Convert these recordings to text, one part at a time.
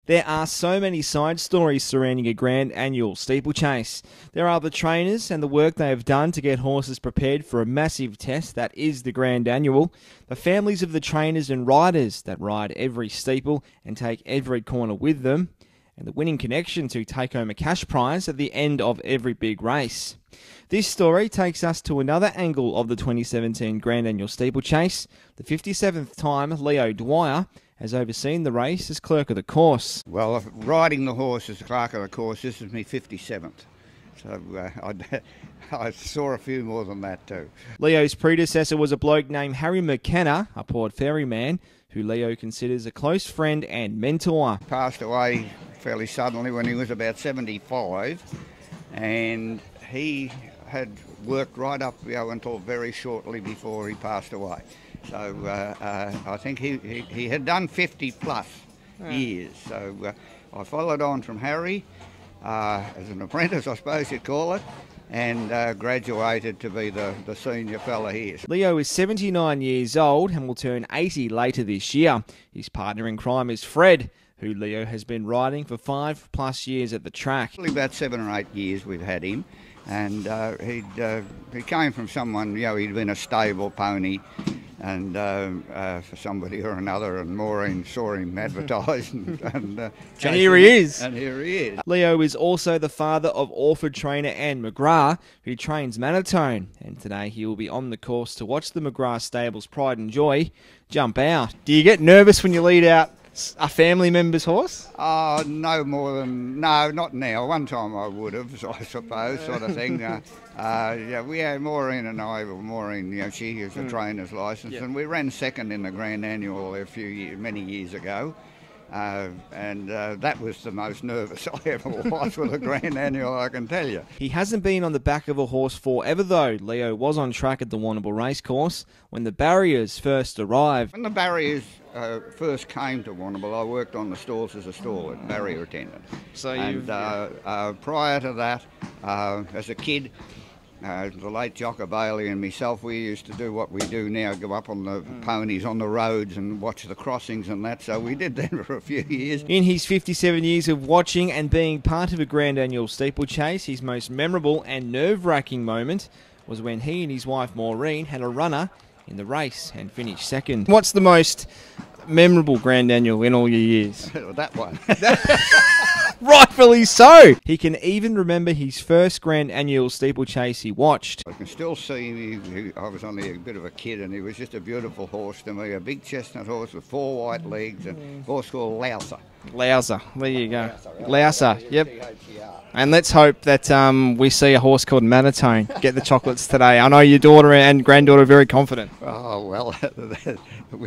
There are so many side stories surrounding a grand annual steeplechase. There are the trainers and the work they have done to get horses prepared for a massive test that is the grand annual, the families of the trainers and riders that ride every steeple and take every corner with them, and the winning connection to take home a cash prize at the end of every big race. This story takes us to another angle of the 2017 Grand Annual Steeplechase. The 57th time Leo Dwyer has overseen the race as clerk of the course. Well, riding the horse as clerk of the course, this is my 57th. So I saw a few more than that too. Leo's predecessor was a bloke named Harry McKenna, a Port Ferryman, who Leo considers a close friend and mentor. Passed away fairly suddenly when he was about 75, and he had worked right up until very shortly before he passed away. So I think he had done 50 plus years. So I followed on from Harry as an apprentice, I suppose you'd call it, and graduated to be the senior fella here. Leo is 79 years old and will turn 80 later this year. His partner in crime is Fred, who Leo has been riding for 5+ years at the track. Probably about 7 or 8 years we've had him, and he came from someone, he'd been a stable pony, and for somebody or another, and Maureen saw him advertised, and here he is. And here he is. Leo is also the father of Orford trainer Anne McGrath, who trains Manatone, and today he will be on the course to watch the McGrath stables Pride and Joy jump out. Do you get nervous when you lead out a family member's horse? Oh, no, not now. One time I would have, I suppose, sort of thing. We had Maureen and I. Maureen, she has a trainer's licence, and we ran second in the Grand Annual many years ago. And that was the most nervous I ever was with a Grand Annual, I can tell you. He hasn't been on the back of a horse forever though. Leo was on track at the Warrnambool Racecourse when the barriers first arrived. When the barriers first came to Warrnambool, I worked on the stalls as a stall barrier attendant. So prior to that, as a kid, the late Jocker Bailey and myself, we used to do what we do now, go up on the ponies on the roads and watch the crossings and that, so we did that for a few years. In his 57 years of watching and being part of a Grand Annual steeplechase, his most memorable and nerve-wracking moment was when he and his wife Maureen had a runner in the race and finished second. What's the most memorable Grand Annual in all your years? That one. Rightfully so! He can even remember his first Grand Annual steeplechase he watched. I can still see him. I was only a bit of a kid, and he was just a beautiful horse to me, a big chestnut horse with 4 white legs, and a horse called Louser. Louser, there you go. Louser, yep. And let's hope that we see a horse called Manatone get the chocolates today. I know your daughter and granddaughter are very confident. Oh, well,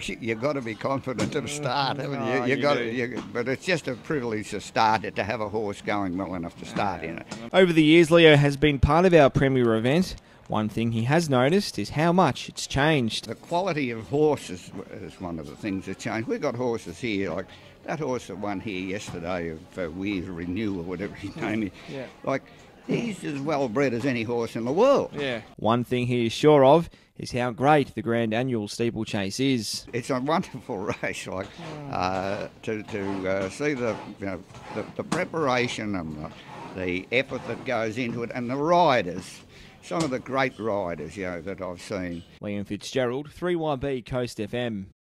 you've got to be confident to start, haven't you? But it's just a privilege to start it, to have a horse going well enough to start in it. Over the years, Leo has been part of our premier event. One thing he has noticed is how much it's changed. The quality of horses is one of the things that changed. We've got horses here, like that horse that won here yesterday for Weir Renew or whatever his name is. Yeah. Like, he's as well bred as any horse in the world. Yeah. One thing he is sure of is how great the Grand Annual steeplechase is. It's a wonderful race, like to see the preparation and the effort that goes into it, and the riders. Some of the great riders, that I've seen. Liam Fitzgerald, 3YB Coast FM.